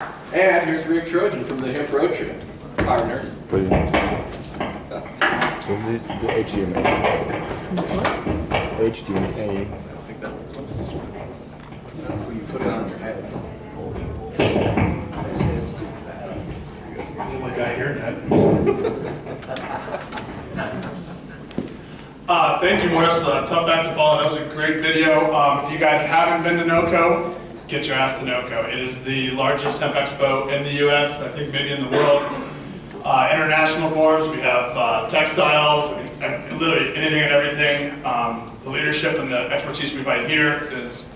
And here's Rick Trojan from the Hemp road trip, partner. Brilliant. Is this the HDMA? HDMA. I don't think that was no, you put it on your head. His head's too fat. Like I hear that. Thank you, Morris. Tough act to follow. That was a great video. If you guys haven't been to NOCO, get your ass to NOCO. It is the largest hemp expo in the U.S., I think maybe in the world. International forums, we have textiles, and literally anything and everything. The leadership and the expertise we find here is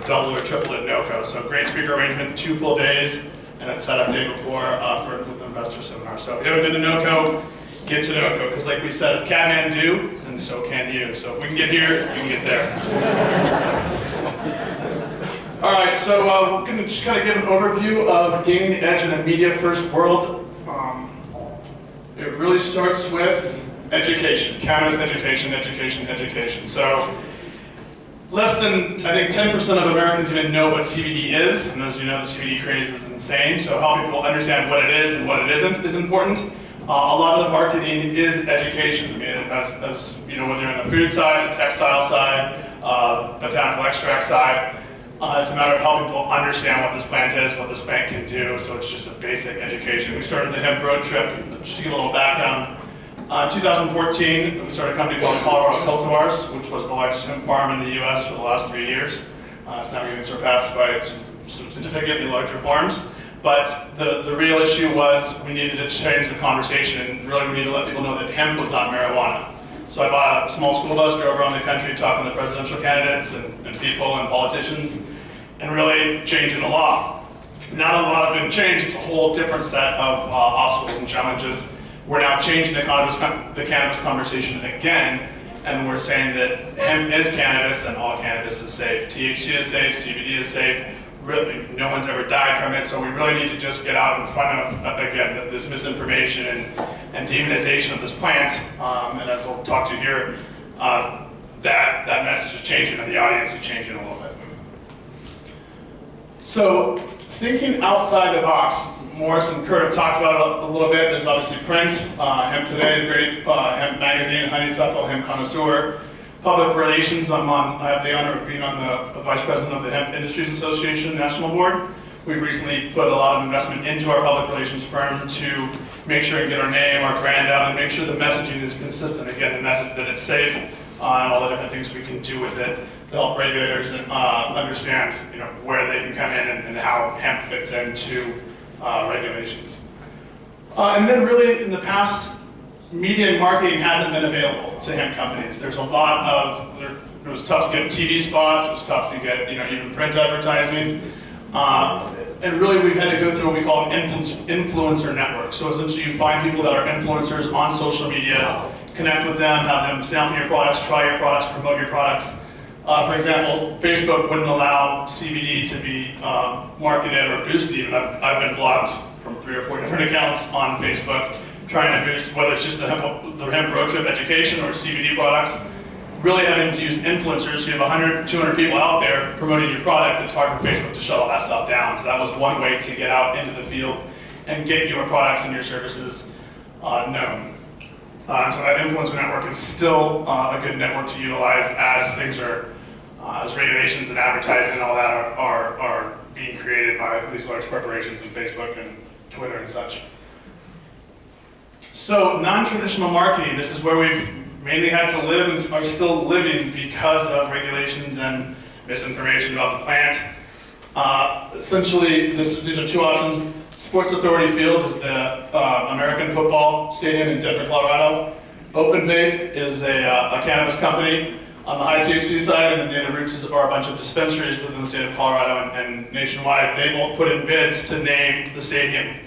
double or triple at NOCO. So great speaker arrangement, 2 full days, and a setup day before with an investor seminar. So if you haven't been to NOCO, get to NOCO, because like we said, if Catman do, then so can you. So if we can get here, we can get there. All right, so we're going to just kind of give an overview of gaining the edge in a media-first world. It really starts with education. Cannabis education, education, education. So less than, I think, 10% of Americans even know what CBD is, and as you know, the CBD craze is insane. So helping people understand what it is and what it isn't is important. A lot of the marketing is education. I mean, as you know, whether you're on the food side, the textile side, botanical extract side. It's a matter of helping people understand what this plant is, what this plant can do, so it's just a basic education. We started the hemp road trip, just to give a little background. In 2014, we started a company called Colorado Cultivars, which was the largest hemp farm in the U.S. for the last 3 years. It's now getting surpassed by some significantly larger farms. But the real issue was we needed to change the conversation, and really we needed to let people know that hemp was not marijuana. So I bought a small school bus, drove around the country talking to presidential candidates and people and politicians, and really changing the law. Now that the law has been changed, it's a whole different set of obstacles and challenges. We're now changing the cannabis conversation again, and we're saying that hemp is cannabis and all cannabis is safe. THC is safe, CBD is safe. Really, no one's ever died from it, so we really need to just get out in front of, again, this misinformation and demonization of this plant. And as we'll talk to here, that message is changing and the audience is changing a little bit. So, thinking outside the box, Morris and Kurt have talked about it a little bit. There's obviously print, Hemp Today is great, Hemp Magazine, Honeysuckle, Hemp Connoisseur. Public relations, I have the honor of being on the Vice President of the Hemp Industries Association National Board. We've recently put a lot of investment into our public relations firm to make sure and get our name, our brand out, and make sure the messaging is consistent. Again, the message that it's safe, and all the different things we can do with it to help regulators understand, where they can come in and how hemp fits into regulations. And then really in the past, media and marketing hasn't been available to hemp companies. There's a lot of, it was tough to get TV spots, it was tough to get, even print advertising. And really we've had to go through what we call an influencer network. So essentially you find people that are influencers on social media, connect with them, have them sample your products, try your products, promote your products. For example, Facebook wouldn't allow CBD to be marketed or boosted even. I've been blocked from 3 or 4 different accounts on Facebook trying to boost, whether it's just the hemp road trip education or CBD products, really having to use influencers. You have 100, 200 people out there promoting your product. It's hard for Facebook to shut all that stuff down. So that was one way to get out into the field and get your products and your services known. So that influencer network is still a good network to utilize as things are, as regulations and advertising and all that are being created by these large corporations and Facebook and Twitter and such. So non-traditional marketing, this is where we've mainly had to live and are still living because of regulations and misinformation about the plant. Essentially, these are 2 options. Sports Authority Field is the American football stadium in Denver, Colorado. Open Vape is a cannabis company on the high THC side, and then the other routes are a bunch of dispensaries within the state of Colorado and nationwide. They both put in bids to name the stadium,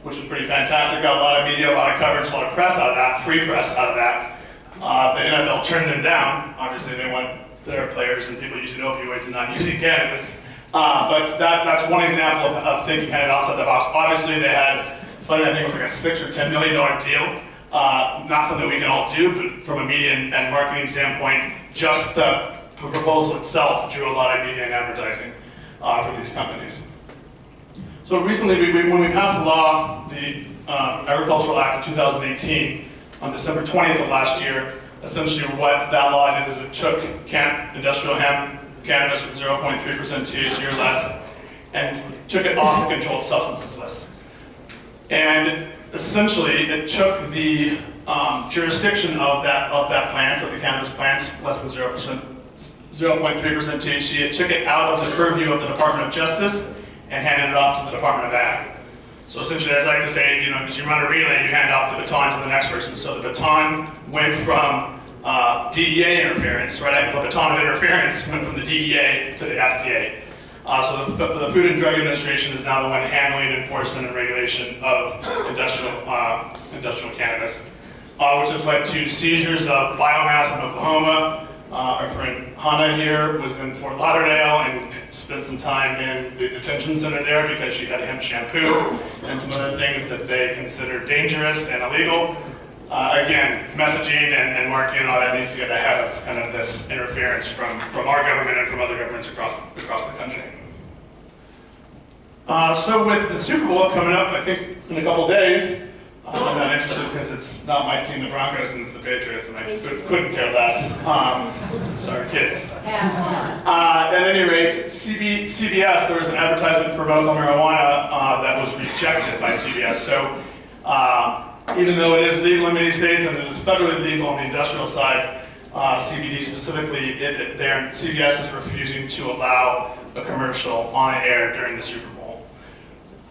which was pretty fantastic. Got a lot of media, a lot of coverage, a lot of press out of that, free press out of that. The NFL turned them down. Obviously, they want their players and people using opioids and not using cannabis. But that's one example of thinking kind of outside the box. Obviously, they had funded, I think it was like a $6 or $10 million deal. Not something we can all do, but from a media and marketing standpoint, just the proposal itself drew a lot of media and advertising from these companies. So recently, when we passed the law, the Agricultural Act of 2018, on December 20th of last year, essentially what that law did is it took industrial hemp cannabis with 0.3% THC or less and took it off the controlled substances list. And essentially, it took the jurisdiction of that plant, of the cannabis plants, less than 0.3% THC, it took it out of the purview of the Department of Justice and handed it off to the Department of Ag. So essentially, as I like to say, as you run a relay, you hand off the baton to the next person. So the baton went from DEA interference, right? The baton of interference went from the DEA to the FDA. So the Food and Drug Administration is now the one handling enforcement and regulation of industrial cannabis, which has led to seizures of biomass in Oklahoma. Our friend Hannah here was in Fort Lauderdale and spent some time in the detention center there because she had hemp shampoo and some other things that they consider dangerous and illegal. Again, messaging and marketing and all that needs to get ahead of kind of this interference from our government and from other governments across the country. So with the Super Bowl coming up, I think in a couple days, I'm not interested because it's not my team, the Broncos, and it's the Patriots, and I couldn't care less. Sorry, kids. At any rate, CBS, there was an advertisement for medical marijuana that was rejected by CBS. So even though it is legal in many states and it is federally legal on the industrial side, CBD specifically, CBS is refusing to allow a commercial on air during the Super Bowl.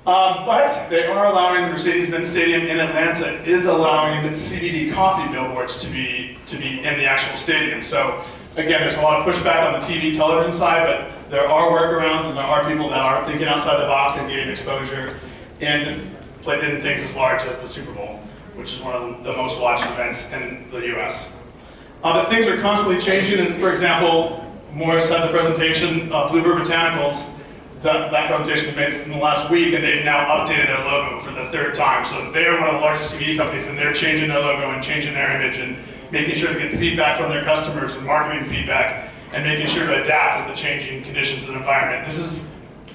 But they are allowing the Mercedes-Benz Stadium in Atlanta is allowing CBD coffee billboards to be in the actual stadium. So again, there's a lot of pushback on the TV, television side, but there are workarounds and there are people that are thinking outside the box and getting exposure in things as large as the Super Bowl, which is one of the most watched events in the US. But things are constantly changing, and for example, Morris had the presentation, Bluebird Botanicals. That presentation was made in the last week, and they've now updated their logo for the third time. So they're one of the largest CBD companies, and they're changing their logo and changing their image and making sure to get feedback from their customers and marketing feedback and making sure to adapt with the changing conditions of the environment. This is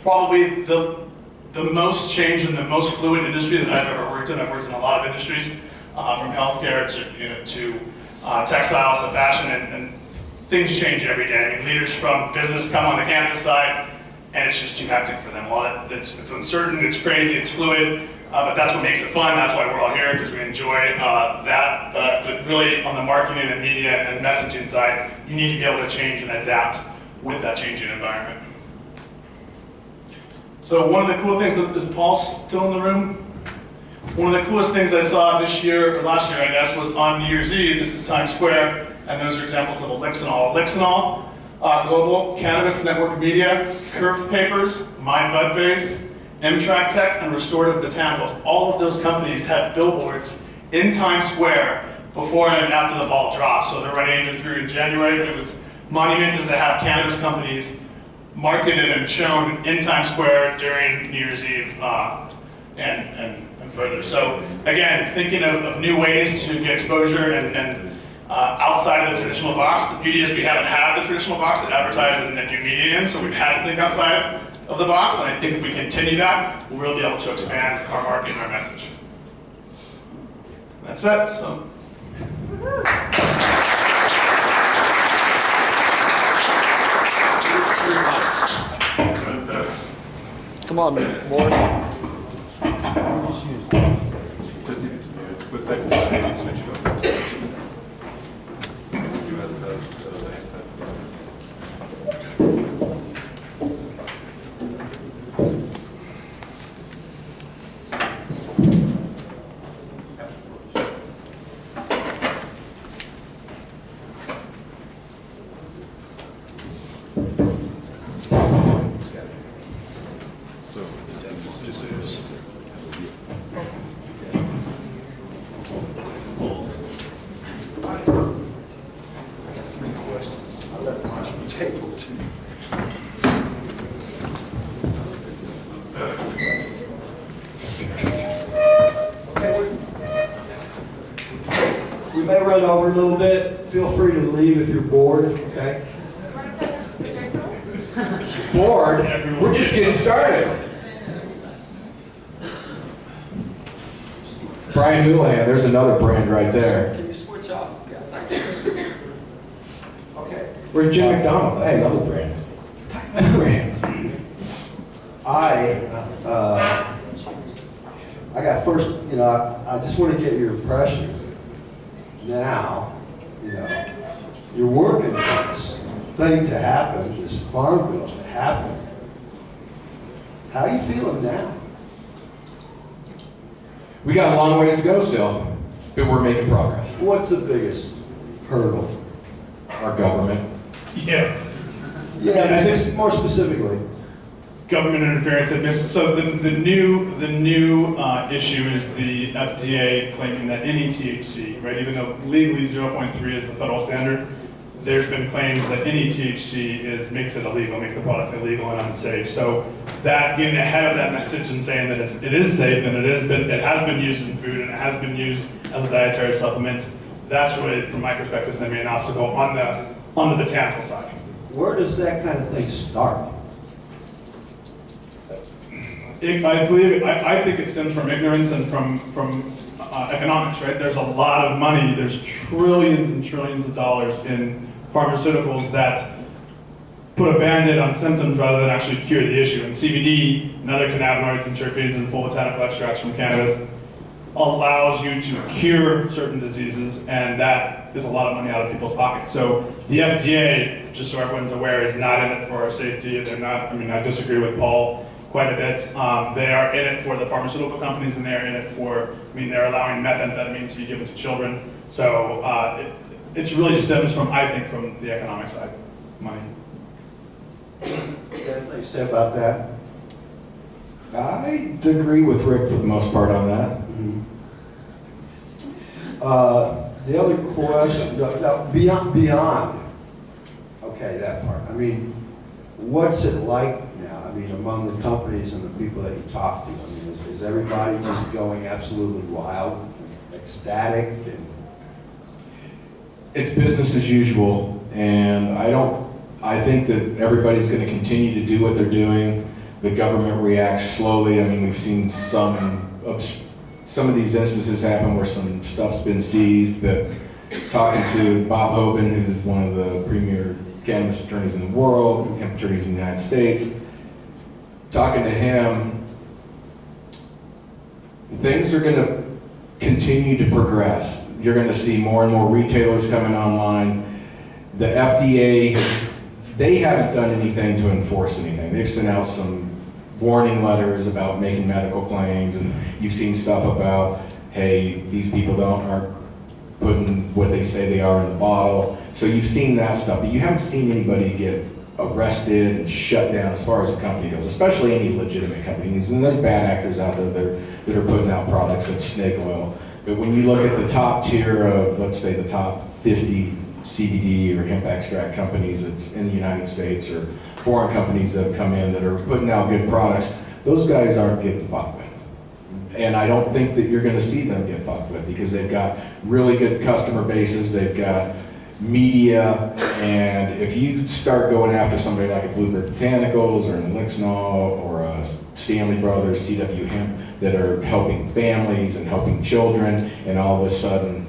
probably the most change and the most fluid industry that I've ever worked in. I've worked in a lot of industries, from healthcare to textiles to fashion, and things change every day. I mean, leaders from business come on the cannabis side, and it's just too hectic for them. It's uncertain, it's crazy, it's fluid, but that's what makes it fun. That's why we're all here, because we enjoy that. But really, on the marketing and media and messaging side, you need to be able to change and adapt with that changing environment. So one of the cool things, is Paul still in the room? One of the coolest things I saw this year, or last year I guess, was on New Year's Eve. This is Times Square, and those are examples of Elixinol. Elixinol, Global Cannabis Network Media, Curve Papers, Mind Bud Vase, M-Track Tech, and Restorative Botanicals. All of those companies had billboards in Times Square before and after the ball dropped. So they're running even through in January. It was monumental to have cannabis companies marketed and shown in Times Square during New Year's Eve and further. So again, thinking of new ways to get exposure and outside of the traditional box. The beauty is we haven't had the traditional box to advertise and do media in, so we've had to think outside of the box, and I think if we continue that, we'll really be able to expand our market and our message. That's it, so. Come on, Morris. We may run over a little bit. Feel free to leave if you're bored, okay? Bored? We're just getting started. Brian Houlihan, there's another brand right there. Can you switch off? Yeah, thank you. Okay. Where's Jim McDonald? That's Hey. another brand. Brands. I got first, I just want to get your impressions. Now, you're working on this thing to happen, this farm bill to happen. How are you feeling now? We got a long ways to go still, but we're making progress. What's the biggest hurdle? Our government. Yeah. Yeah, I think- just more specifically. Government interference. So the new issue is the FDA claiming that any THC, right? Even though legally 0.3 is the federal standard, there's been claims that any THC makes it illegal, makes the product illegal and unsafe. So that getting ahead of that message and saying that it is safe and it has been used in food and it has been used as a dietary supplement, that's really, from my perspective, the main obstacle on the botanical side. Where does that kind of thing start? I think it stems from ignorance and from economics, right? There's a lot of money, there's trillions and trillions of dollars in pharmaceuticals that put a Band-Aid on symptoms rather than actually cure the issue. And CBD and other cannabinoids and terpenes and full botanical extracts from cannabis allows you to cure certain diseases, and that is a lot of money out of people's pockets. So the FDA, just so everyone's aware, is not in it for our safety. They're not, I disagree with Paul quite a bit. They are in it for the pharmaceutical companies, and they're in it for, they're allowing methamphetamine to be given to children. So it really stems from, I think, from the economic side, money. Anything to say about that? I agree with Rick for the most part on that. The other question, beyond, okay, that part. What's it like now? Among the companies and the people that you talk to, is everybody just going absolutely wild, ecstatic? It's business as usual, and I think that everybody's going to continue to do what they're doing. The government reacts slowly. We've seen some of these instances happen where some stuff's been seized, but talking to Bob Hoban, who's one of the premier cannabis attorneys in the world, hemp attorneys in the United States, talking to him, things are going to continue to progress. You're going to see more and more retailers coming online. The FDA, they haven't done anything to enforce anything. They've sent out some warning letters about making medical claims, and you've seen stuff about, hey, these people aren't putting what they say they are in the bottle. So you've seen that stuff, but you haven't seen anybody get arrested and shut down as far as a company goes, especially any legitimate companies. And there's bad actors out there that are putting out products that's snake oil. But when you look at the top tier of, let's say, the top 50 CBD or hemp extract companies that's in the United States, or foreign companies that have come in that are putting out good products, those guys aren't getting fucked with. And I don't think that you're going to see them get fucked with, because they've got really good customer bases, they've got media, and if you start going after somebody like a Bluebird Botanicals or an Elixnol or a Stanley Brothers, CW Hemp, that are helping families and helping children, and all of a sudden,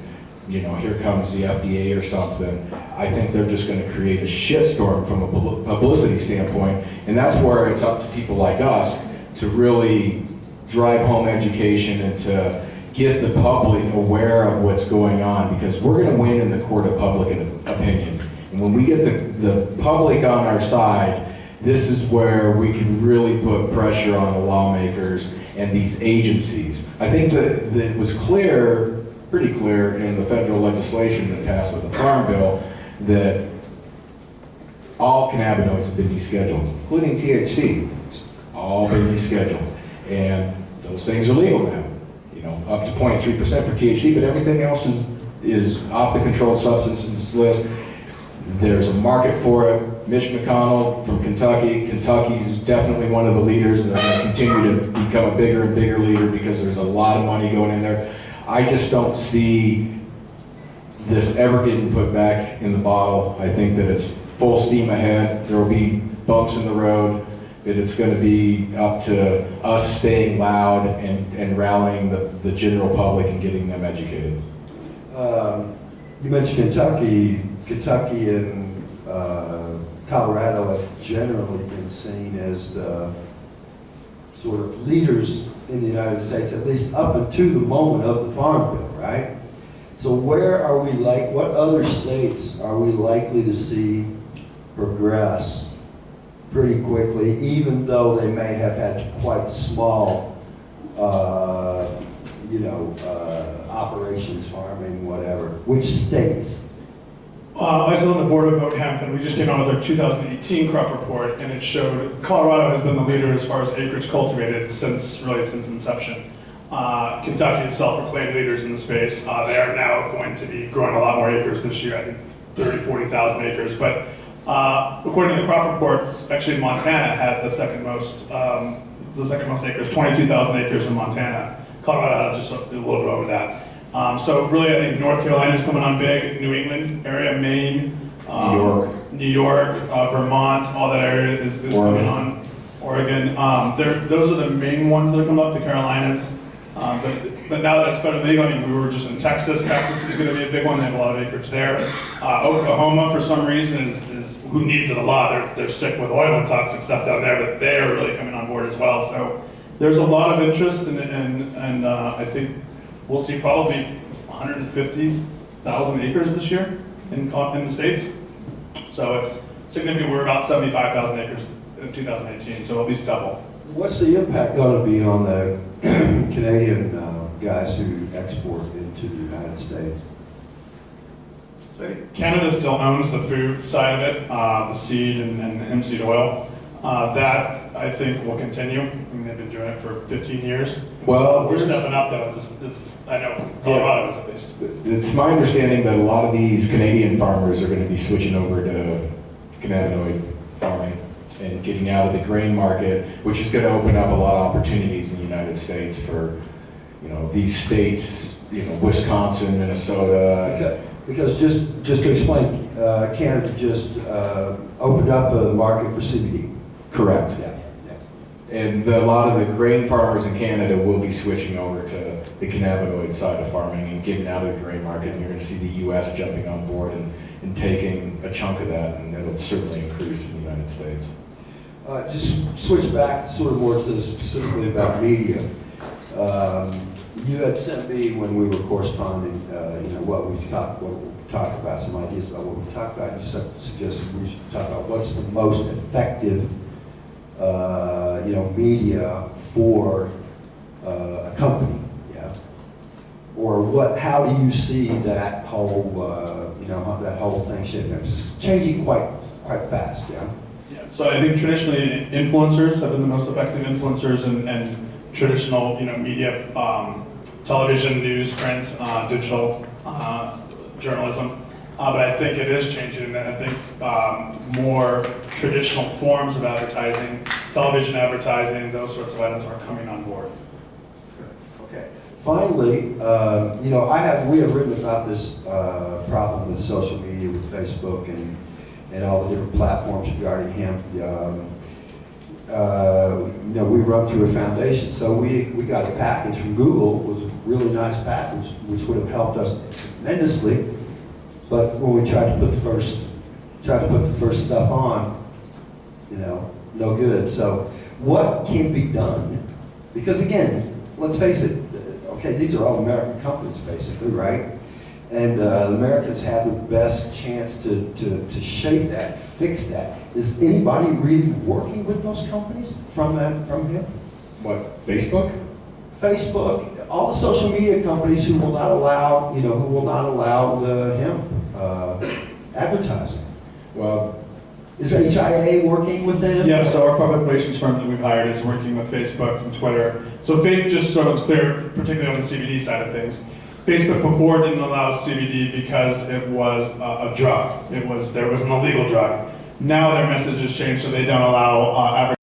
here comes the FDA or something, I think they're just going to create a shitstorm from a publicity standpoint, and that's where it's up to people like us to really drive home education and to get the public aware of what's going on, because we're going to win in the court of public opinion. And when we get the public on our side, this is where we can really put pressure on the lawmakers and these agencies. I think that it was pretty clear in the federal legislation that passed with the Farm Bill that all cannabinoids have been descheduled, including THC. It's all been descheduled. And those things are legal now. Up to 0.3% for THC, but everything else is off the controlled substances list. There's a market for it. Mitch McConnell from Kentucky. Kentucky's definitely one of the leaders, and they're going to continue to become a bigger and bigger leader because there's a lot of money going in there. I just don't see this ever getting put back in the bottle. I think that it's full steam ahead. There will be bumps in the road, But it's going to be up to us staying loud and rallying the general public and getting them educated. You mentioned Kentucky. Kentucky and Colorado have generally been seen as the sort of leaders in the United States, at least up until the moment of the Farm Bill, right? So where are we what other states are we likely to see progress pretty quickly, even though they may have had quite small, operations, farming, whatever? Which states? I sit on the board of Vote Hemp, and we just came out with our 2018 crop report, and it showed Colorado has been the leader as far as acreage cultivated since inception. Kentucky is self-proclaimed leaders in the space. They are now going to be growing a lot more acres this year, I think 30, 40,000 acres. But according to the crop report, actually Montana had the second most acres, 22,000 acres in Montana. Colorado had just a little bit over that. So really, I think North Carolina is coming on big, New England area, Maine, New York, Vermont, all that area is coming on. Oregon. Those are the main ones that are coming up, the Carolinas. But now that it's federally legal, I mean, we were just in Texas. Texas is going to be a big one. They have a lot of acreage there. Oklahoma, for some reason, is who needs it a lot. They're sick with oil and toxic stuff down there, but they're really coming on board as well. So there's a lot of interest, and I think we'll see probably 150,000 acres this year in the States. So it's significant. We're about 75,000 acres in 2018, so at least double. What's the impact going to be on the Canadian guys who export into the United States? So I think Canada still owns the food side of it, the seed and hemp seed oil. That, I think, will continue. I mean, they've been doing it for 15 years. Well, we're stepping up, though. I know Colorado is at least. It's my understanding that a lot of these Canadian farmers are going to be switching over to cannabinoid farming and getting out of the grain market, which is going to open up a lot of opportunities in the United States for, these states, Wisconsin, Minnesota. Because just to explain, Canada just opened up a market for CBD. Correct. Yeah. And a lot of the grain farmers in Canada will be switching over to the cannabinoid side of farming and getting out of the grain market. And you're going to see the U.S. jumping on board and taking a chunk of that, and it'll certainly increase in the United States. Just switch back sort of more to specifically about media. You had sent me when we were corresponding, what we talked about, some ideas about what we talked about. You suggested we should talk about what's the most effective, media for a company, yeah. Or how do you see that whole, that whole thing shaping up? It's changing quite fast, yeah. Yeah. So I think traditionally influencers have been the most effective influencers, and traditional, media, television, news, print, digital, journalism. But I think it is changing, and I think more traditional forms of advertising, television advertising, those sorts of items are coming on board. Okay. Finally, we have written about this problem with social media, with Facebook and all the different platforms regarding hemp. We run through a foundation, so we got a package from Google. It was a really nice package, which would have helped us tremendously. But when we tried to put the first stuff on, no good. So what can be done? Because again, let's face it. Okay, these are all American companies, basically, right? And Americans have the best chance to shape that, fix that. Is anybody really working with those companies from here? What, Facebook? Facebook, all the social media companies who will not allow, the hemp advertising. Well, is HIA working with them? Yeah, so our public relations firm that we've hired is working with Facebook and Twitter. So just so it's clear, particularly on the CBD side of things, Facebook before didn't allow CBD because it was a drug. There was an illegal drug. Now their message has changed, so they don't allow